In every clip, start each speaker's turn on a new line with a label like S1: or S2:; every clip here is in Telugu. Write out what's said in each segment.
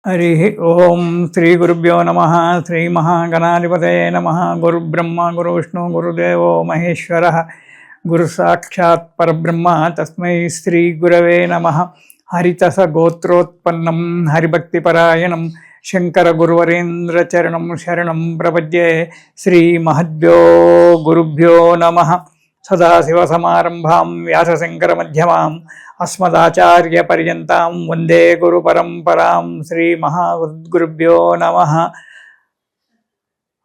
S1: हरि ओम श्री गुरुभ्यो नमः। श्री महागणाधिपतये नमः। गुरुब्रह्मा गुरुविष्णु गुरुदेवो महेश्वरः गुरु साक्षात् परब्रह्म तस्मै श्री गुरवे नमः। हरितस गोत्रोत्पन्नं हरिभक्तिपरायणं शंकर गुरुवरेन्द्र चरणं शरणं प्रपद्ये। श्री महद्भ्यो गुरुभ्यो नमः। सदाशिवसमारम्भां व्यासशङ्करमध्यमाम् अस्मदाचार्यपर्यन्तां वन्दे गुरुपरम्परां। श्रीमहागुरुभ्यो नमः।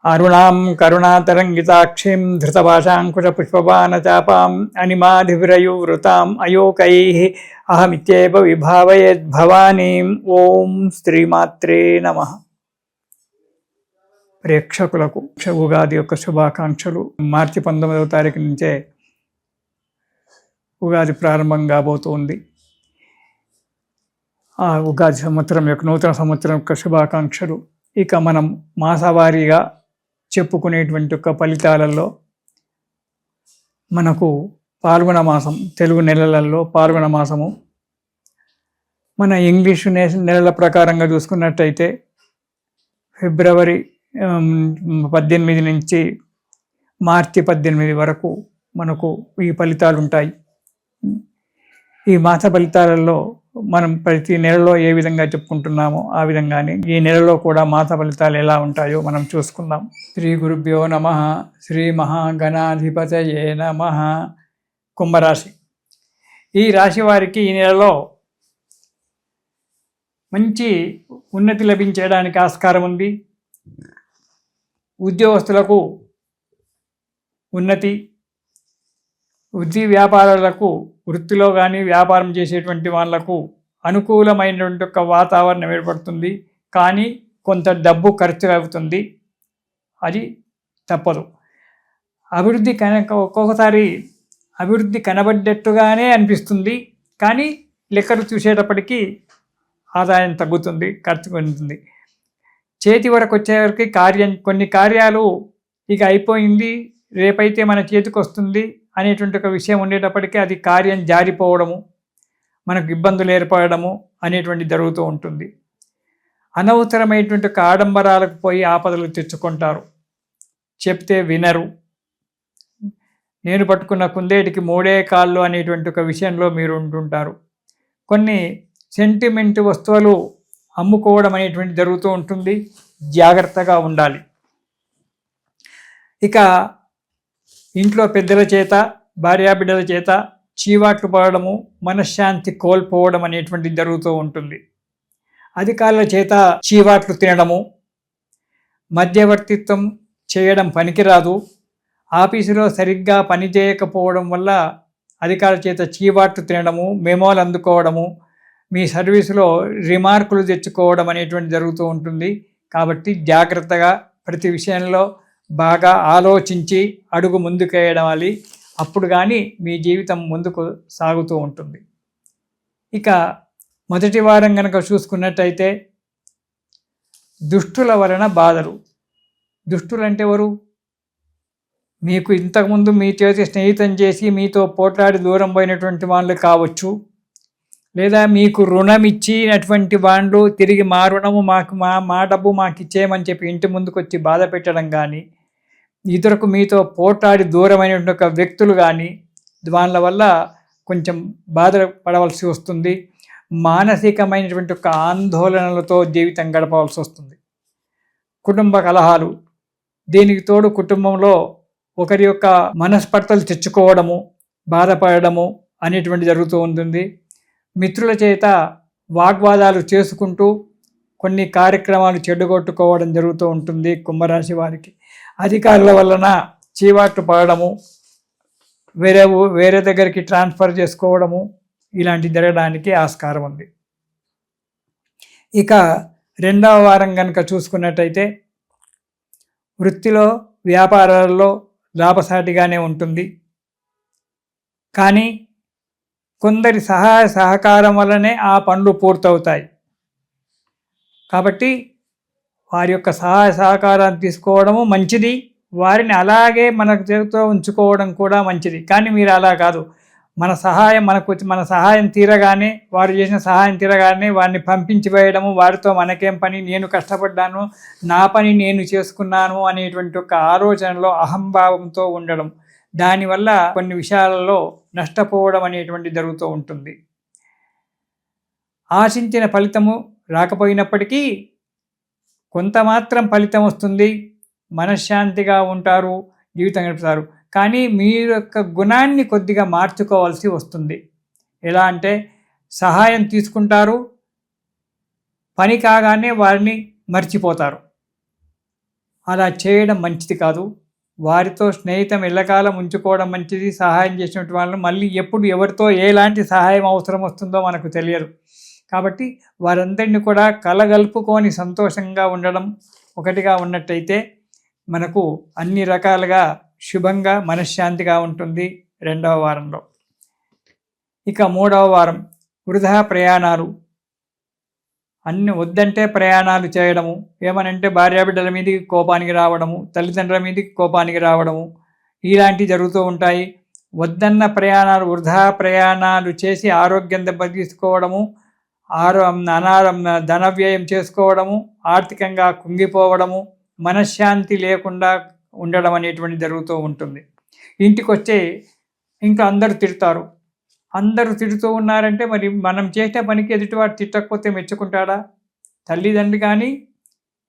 S1: अरुणां करुणातरङ्गिताक्षीं धृतपाशाङ्कुशपुष्पबाणचापाम् अनिमाधिविरयुवृताम् अयोकैः अहमित्येव विभावयेद्भवानीम्। ఓం శ్రీమాత్రే నమః. ప్రేక్షకులకు ఉగాది యొక్క శుభాకాంక్షలు. మార్చి 19వ తారీఖు నుంచే ఉగాది ప్రారంభం కాబోతుంది. ఆ ఉగాది సంవత్సరం యొక్క నూతన సంవత్సరం యొక్క శుభాకాంక్షలు. ఇక మనం మాసవారీగా చెప్పుకునేటువంటి యొక్క ఫలితాలలో మనకు పాల్గొన మాసం, తెలుగు నెలలలో పాల్గొన మాసము మన ఇంగ్లీషు నెలల ప్రకారంగా చూసుకున్నట్టయితే ఫిబ్రవరి 18 నుంచి మార్చి 18 వరకు మనకు ఈ ఫలితాలు ఉంటాయి. ఈ మాస ఫలితాలలో మనం ప్రతి నెలలో ఏ విధంగా చెప్పుకుంటున్నామో ఆ విధంగానే ఈ నెలలో కూడా మాస ఫలితాలు ఎలా ఉంటాయో మనం చూసుకుందాం. శ్రీ గురుభ్యో నమః. శ్రీ మహాగణాధిపతయే నమః. కుంభరాశి. ఈ రాశి వారికి ఈ నెలలో మంచి ఉన్నతి లభించడానికి ఆస్కారం ఉంది. ఉద్యోగస్తులకు ఉన్నతి, వృత్తి వ్యాపారాలకు, వృత్తిలో కానీ వ్యాపారం చేసేటువంటి వాళ్ళకు అనుకూలమైనటువంటి ఒక వాతావరణం ఏర్పడుతుంది. కానీ కొంత డబ్బు ఖర్చు అవుతుంది, అది తప్పదు. అభివృద్ధి ఒక్కొక్కసారి అభివృద్ధి కనబడ్డట్టుగానే అనిపిస్తుంది, కానీ లెక్కలు చూసేటప్పటికీ ఆదాయం తగ్గుతుంది, ఖర్చు పెరుగుతుంది. చేతి వరకు వచ్చేవరకు కొన్ని కార్యాలు ఇక అయిపోయింది, రేపైతే మన చేతికి వస్తుంది అనేటువంటి ఒక విషయం ఉండేటప్పటికీ అది కార్యం జారిపోవడము, మనకు ఇబ్బందులు ఏర్పడము అనేటువంటి జరుగుతూ ఉంటుంది. అనవసరమైనటువంటి ఒక ఆడంబరాలకు పోయి ఆపదలు తెచ్చుకుంటారు, చెప్తే వినరు. నేను పట్టుకున్న కుందేటికి 3 కాళ్ళు అనేటువంటి ఒక విషయంలో మీరు ఉంటుంటారు. కొన్ని సెంటిమెంట్ వస్తువులు అమ్ముకోవడం అనేటువంటి జరుగుతూ ఉంటుంది, జాగ్రత్తగా ఉండాలి. ఇక ఇంట్లో పెద్దల చేత, భార్యాబిడ్డల చేత చీవాట్లు పడడము, మనశ్శాంతి కోల్పోవడం అనేటువంటి జరుగుతూ ఉంటుంది. అధికారుల చేత చీవాట్లు తినడము, మధ్యవర్తిత్వం చేయడం పనికిరాదు. ఆఫీసులో సరిగ్గా పని చేయకపోవడం వల్ల అధికారుల చేత చీవాట్లు తినడము, మెమోలు అందుకోవడము, మీ సర్వీసులో రిమార్కులు తెచ్చుకోవడం అనేటువంటి జరుగుతూ ఉంటుంది. కాబట్టి జాగ్రత్తగా ప్రతి విషయంలో బాగా ఆలోచించి అడుగు ముందుకేయడాలి, అప్పుడు కానీ మీ జీవితం ముందుకు సాగుతూ ఉంటుంది. ఇక మొదటి వారం కనుక చూసుకున్నట్టయితే దుష్టుల వలన బాధలు. దుష్టులు అంటే ఎవరు? మీకు ఇంతకుముందు మీ చేతి స్నేహితం చేసి మీతో పోట్లాడి దూరం పోయినటువంటి వాళ్ళు కావచ్చు, లేదా మీకు రుణం ఇచ్చినటువంటి వాళ్ళు తిరిగి మా రుణము మా డబ్బు మాకు ఇచ్చేయమని చెప్పి ఇంటి ముందుకు వచ్చి బాధ పెట్టడం కానీ, ఇతరులకు మీతో పోట్లాడి దూరమైనటువంటి ఒక వ్యక్తులు కానీ వాళ్ళ వల్ల కొంచెం బాధ పడవలసి వస్తుంది. మానసికమైనటువంటి ఒక ఆందోళనలతో జీవితం గడపవలసి వస్తుంది. కుటుంబ కలహాలు, దీనికి తోడు కుటుంబంలో ఒకరి యొక్క మనస్పర్ధలు తెచ్చుకోవడము, బాధపడము అనేటువంటి జరుగుతూ ఉంటుంది. మిత్రుల చేత వాగ్వాదాలు చేసుకుంటూ కొన్ని కార్యక్రమాలు చెడగొట్టుకోవడం జరుగుతూ ఉంటుంది కుంభరాశి వారికి. అధికారుల వలన చీవాట్లు పడడము, వేరే దగ్గరికి ట్రాన్స్ఫర్ చేసుకోవడము ఇలాంటి జరగడానికి ఆస్కారం ఉంది. ఇక రెండవ వారం కనుక చూసుకున్నట్టయితే వృత్తిలో వ్యాపారాల్లో లాభసాటిగానే ఉంటుంది, కానీ కొందరి సహాయ సహకారం వల్లనే ఆ పనులు పూర్తవుతాయి. కాబట్టి వారి యొక్క సహాయ సహకారాన్ని తీసుకోవడము మంచిది, వారిని అలాగే మన చేతితో ఉంచుకోవడం కూడా మంచిది. కానీ మీరు అలా కాదు, మన సహాయం తీరగానే, వారు చేసిన సహాయం తీరగానే వారిని పంపించి వేయడము, వారితో మనకేం పని, నేను కష్టపడ్డాను, నా పని నేను చేసుకున్నాను అనేటువంటి ఒక ఆలోచనలో అహంభావంతో ఉండడం, దానివల్ల కొన్ని విషయాలలో నష్టపోవడం అనేటువంటి జరుగుతూ ఉంటుంది. ఆశించిన ఫలితము రాకపోయినప్పటికీ కొంత మాత్రం ఫలితం వస్తుంది, మనశ్శాంతిగా ఉంటారు, జీవితం గడుపుతారు. కానీ మీ యొక్క గుణాన్ని కొద్దిగా మార్చుకోవాల్సి వస్తుంది. ఎలా అంటే సహాయం తీసుకుంటారు, పని కాగానే వారిని మర్చిపోతారు. అలా చేయడం మంచిది కాదు. వారితో స్నేహితం ఎల్లకాలం ఉంచుకోవడం మంచిది. సహాయం చేసినటువంటి వాళ్ళని మళ్ళీ ఎప్పుడు ఎవరితో ఎలాంటి సహాయం అవసరం వస్తుందో మనకు తెలియదు. కాబట్టి వారందరినీ కూడా కలగలుపుకొని సంతోషంగా ఉండడం ఒకటిగా ఉన్నట్టయితే మనకు అన్ని రకాలుగా శుభంగా మనశ్శాంతిగా ఉంటుంది 2వ వారంలో. ఇక 3వ వారం వృధా ప్రయాణాలు. అన్ని వద్దంటే ప్రయాణాలు చేయడము, ఏమనంటే భార్యాబిడ్డల మీదకి కోపానికి రావడము, తల్లిదండ్రుల మీదకి కోపానికి రావడము, ఇలాంటివి జరుగుతూ ఉంటాయి. వద్దన్న ప్రయాణాలు, వృధా ప్రయాణాలు చేసి ఆరోగ్యం దెబ్బతీసుకోవడము, ధన వ్యయం చేసుకోవడము, ఆర్థికంగా కుంగిపోవడము, మనశ్శాంతి లేకుండా ఉండడం అనేటువంటి జరుగుతూ ఉంటుంది. ఇంటికి వచ్చే ఇంకా అందరూ తిడతారు. అందరూ తిడుతూ ఉన్నారంటే మరి మనం చేసే పనికి ఎదుటివాడు తిట్టకపోతే మెచ్చుకుంటాడా? తల్లిదండ్రులు కానీ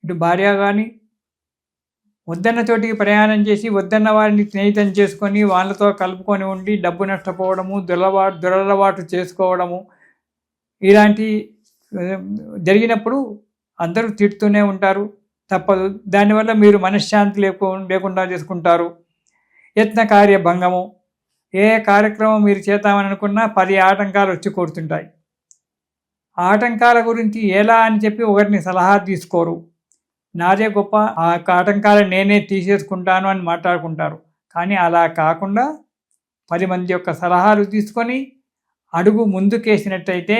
S1: ఇటు భార్య కానీ వద్దన్న చోటికి ప్రయాణం చేసి వద్దన్న వారిని స్నేహితం చేసుకొని వాళ్ళతో కలుపుకొని ఉండి డబ్బు నష్టపోవడము, దురలవాటు చేసుకోవడము, ఇలాంటి జరిగినప్పుడు అందరూ తిడుతూనే ఉంటారు, తప్పదు. దానివల్ల మీరు మనశ్శాంతి లేకుండా చేసుకుంటారు. యత్న కార్య భంగము. ఏ కార్యక్రమం మీరు చేద్దామని అనుకున్నా 10 ఆటంకాలు వచ్చి కూర్చుంటాయి. ఆటంకాల గురించి ఎలా అని చెప్పి ఒకరిని సలహా తీసుకోరు. నాదే గొప్ప, ఆ ఆటంకాలు నేనే తీసేసుకుంటాను అని మాట్లాడుకుంటారు. కానీ అలా కాకుండా 10 మంది యొక్క సలహాలు తీసుకొని అడుగు ముందుకేసినట్టయితే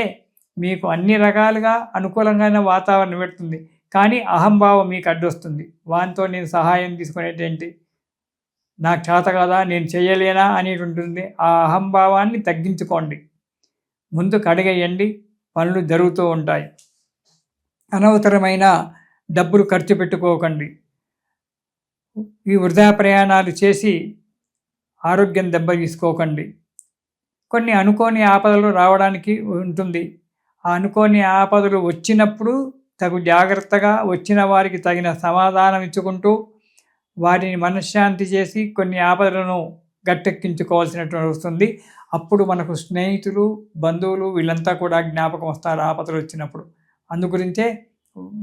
S1: మీకు అన్ని రకాలుగా అనుకూలంగానే వాతావరణం పెడుతుంది. కానీ అహంభావం మీకు అడ్డొస్తుంది. వానితో నేను సహాయం తీసుకునేటేంటి, నాకు చేత కదా, నేను చేయలేనా అనేటువంటి ఆ అహంభావాన్ని తగ్గించుకోండి. ముందుకు అడిగేయండి, పనులు జరుగుతూ ఉంటాయి. అనవసరమైన డబ్బులు ఖర్చు పెట్టుకోకండి. ఈ వృధా ప్రయాణాలు చేసి ఆరోగ్యం దెబ్బ తీసుకోకండి. కొన్ని అనుకోని ఆపదలు రావడానికి ఉంటుంది. ఆ అనుకోని ఆపదలు వచ్చినప్పుడు తగు జాగ్రత్తగా వచ్చిన వారికి తగిన సమాధానం ఇచ్చుకుంటూ వారిని మనశ్శాంతి చేసి కొన్ని ఆపదలను గట్టెక్కించుకోవాల్సినటువంటి వస్తుంది. అప్పుడు మనకు స్నేహితులు, బంధువులు వీళ్ళంతా కూడా జ్ఞాపకం వస్తారు ఆపదలు వచ్చినప్పుడు. అందుగురించే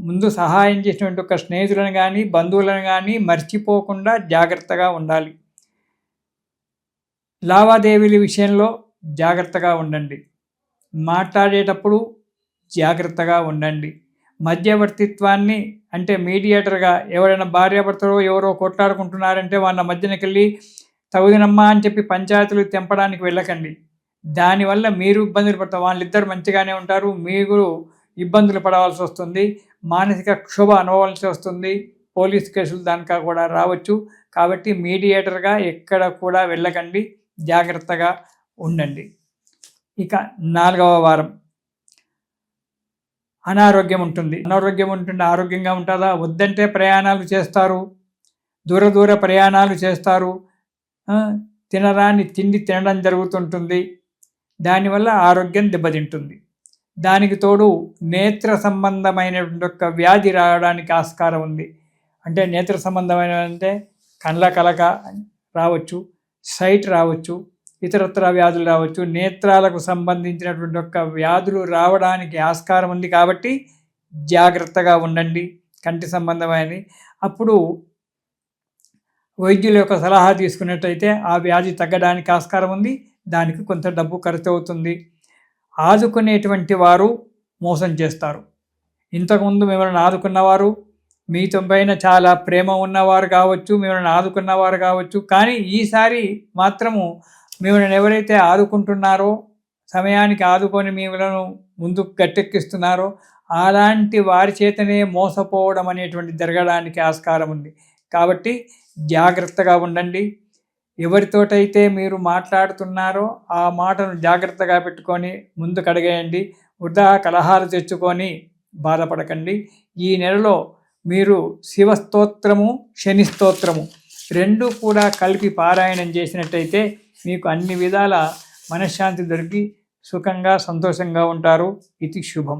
S1: ముందు సహాయం చేసినటువంటి ఒక స్నేహితులను కానీ బంధువులను కానీ మర్చిపోకుండా జాగ్రత్తగా ఉండాలి. లావాదేవీల విషయంలో జాగ్రత్తగా ఉండండి. మాట్లాడేటప్పుడు జాగ్రత్తగా ఉండండి. మధ్యవర్తిత్వాన్ని అంటే మీడియేటర్గా ఎవరైనా భార్యాభర్తలో ఎవరో కొట్లాడుకుంటున్నారంటే వాళ్ళ మధ్యనకి వెళ్ళి తగుదినమ్మా అని చెప్పి పంచాయతీలు తెంపడానికి వెళ్ళకండి. దానివల్ల మీరు ఇబ్బందులు పడతారు. వాళ్ళిద్దరు మంచిగానే ఉంటారు, మీరు ఇబ్బందులు పడవలసి వస్తుంది, మానసిక క్షోభ అనుభవాల్సి వస్తుంది, పోలీస్ కేసులు దానికా కూడా రావచ్చు. కాబట్టి మీడియేటర్గా ఎక్కడ కూడా వెళ్ళకండి, జాగ్రత్తగా ఉండండి. ఇక 4వ వారం అనారోగ్యం ఉంటుంది. ఆరోగ్యంగా ఉంటుందా? వద్దంటే ప్రయాణాలు చేస్తారు, దూర ప్రయాణాలు చేస్తారు, తినరాని తిండి తినడం జరుగుతుంటుంది. దానివల్ల ఆరోగ్యం దెబ్బతింటుంది. దానికి తోడు నేత్ర సంబంధమైనటువంటి ఒక వ్యాధి రావడానికి ఆస్కారం ఉంది. అంటే నేత్ర సంబంధమైన అంటే కండ్ల కలక రావచ్చు, సైట్ రావచ్చు, ఇతరత్ర వ్యాధులు రావచ్చు. నేత్రాలకు సంబంధించినటువంటి ఒక వ్యాధులు రావడానికి ఆస్కారం ఉంది. కాబట్టి జాగ్రత్తగా ఉండండి కంటి సంబంధమైనవి. అప్పుడు వైద్యుల యొక్క సలహా తీసుకున్నట్టయితే ఆ వ్యాధి తగ్గడానికి ఆస్కారం ఉంది. దానికి కొంత డబ్బు ఖర్చు అవుతుంది. ఆదుకునేటువంటి వారు మోసం చేస్తారు. ఇంతకుముందు మిమ్మల్ని ఆదుకున్నవారు మీతో పైన చాలా ప్రేమ ఉన్నవారు కావచ్చు, మిమ్మల్ని ఆదుకున్నవారు కావచ్చు. కానీ ఈసారి మాత్రము మిమ్మల్ని ఎవరైతే ఆదుకుంటున్నారో, సమయానికి ఆదుకొని మిమ్మల్ని ముందుకు గట్టెక్కిస్తున్నారో అలాంటి వారి చేతనే మోసపోవడం అనేటువంటి జరగడానికి ఆస్కారం ఉంది. కాబట్టి జాగ్రత్తగా ఉండండి. ఎవరితోటైతే మీరు మాట్లాడుతున్నారో ఆ మాటను జాగ్రత్తగా పెట్టుకొని ముందుకు అడిగేయండి. వృధా కలహాలు తెచ్చుకొని బాధపడకండి. ఈ నెలలో మీరు శివస్తోత్రము, శని స్తోత్రము రెండు కూడా కలిపి పారాయణం చేసినట్టయితే మీకు అన్ని విధాల మనశ్శాంతి దొరికి సుఖంగా సంతోషంగా ఉంటారు. ఇది శుభం.